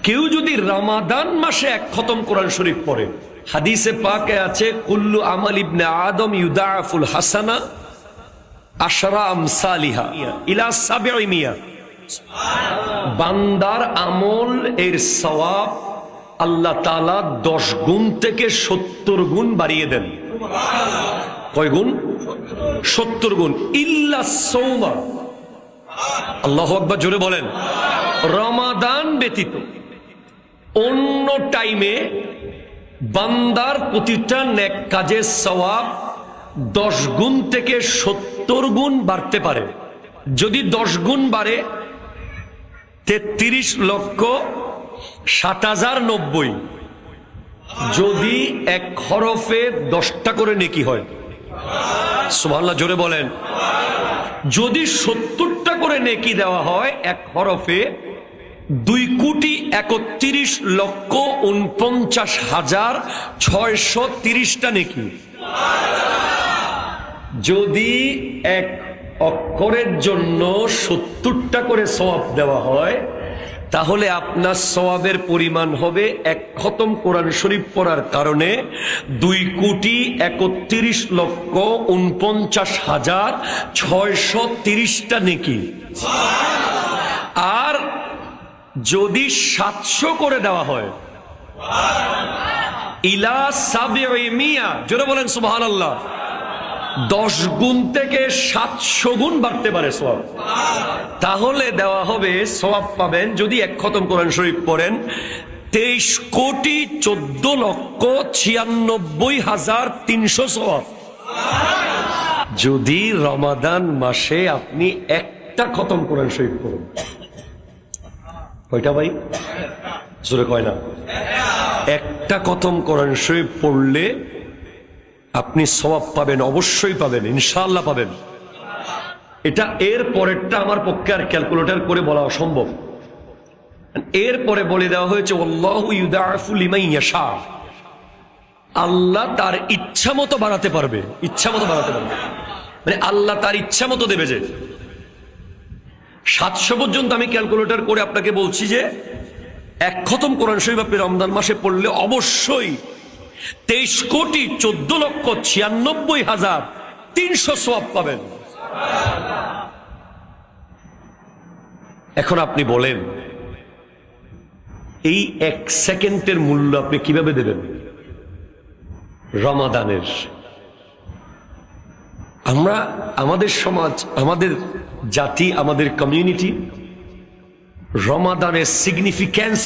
কেউ যদি রমাদান মাসে এক খতম কোরআন শরীফ পড়ে, হাদিসে পাকে আছে কুল্লু আমাল ইবনে আদম ইউদাফুল হাসানা আশরা আমসালিহা ইলা 700। বান্দার আমল এর সওয়াব আল্লাহ তাআলা 10 গুণ থেকে 70 গুণ বাড়িয়ে দেন। কয় গুণ? 70 গুণ। ইল্লা সাওমা, আল্লাহু আকবার, জোরে বলেন। রমাদান ব্যতীত অন্য টাইমে বান্দার প্রতিটা নেক কাজের সওয়াব 10 গুণ থেকে 70 গুণ বাড়তে পারে। যদি 10 গুণ বাড়ে 33,07,090। যদি এক হরফে 10টা করে নেকি হয়, সুবহানাল্লাহ, জোরে বলেন। যদি 70টা করে নেকি দেওয়া হয় এক হরফে, 2,41,49,630টা নেকি। যদি এক অক্ষরের জন্য 70টা করে সওয়াব দেওয়া হয়, তাহলে আপনার সওয়াবের পরিমাণ হবে এক খতম কোরআন শরীফ পড়ার কারণে 2,41,49,630টা নেকি। আর যদি 700 করে দেওয়া হয়, ইলা 700, জোরে বলেন সুবহানাল্লাহ, 10 গুণ থেকে 700 গুণ বাড়তে পারে সওয়াব। তাহলে দেওয়া হবে, সওয়াব পাবেন যদি এক খতম কোরআন শরীফ পড়েন 23,14,96,300 সওয়াব। যদি রমাদান মাসে আপনি একটা খতম কোরআন শরীফ পড়েন। কয়টা ভাই? জোরে কয় না। একটা খতম কোরআন শরীফ পড়লে আপনি সওয়াব পাবেন, অবশ্যই পাবেন, ইনশাআল্লাহ পাবেন। এটা এর পরেরটা আমার পক্ষে আর ক্যালকুলেটর করে বলা অসম্ভব। এর পরে বলে দেওয়া হয়েছে আল্লাহু ইউদাফু লিমান ইয়াশা, আল্লাহ তার ইচ্ছা মতো বাড়াতে পারবে, ইচ্ছা মতো বাড়াতে পারবে, মানে আল্লাহ তার ইচ্ছা মতো দেবে। যে 700 পর্যন্ত আমি ক্যালকুলেটর করে আপনাকে বলছি যে এক খতম কোরআন শরীফ আপনি রমজান মাসে পড়লে অবশ্যই 23,14,96,300 সওয়াব পাবেন। এখন আপনি বলেন, এই 1 সেকেন্ডের মূল্য আপনি কিভাবে দেবেন? রমাদানের আমরা, আমাদের সমাজ, আমাদের জাতি, আমাদের কমিউনিটি রমাদানের সিগনিফিক্যান্স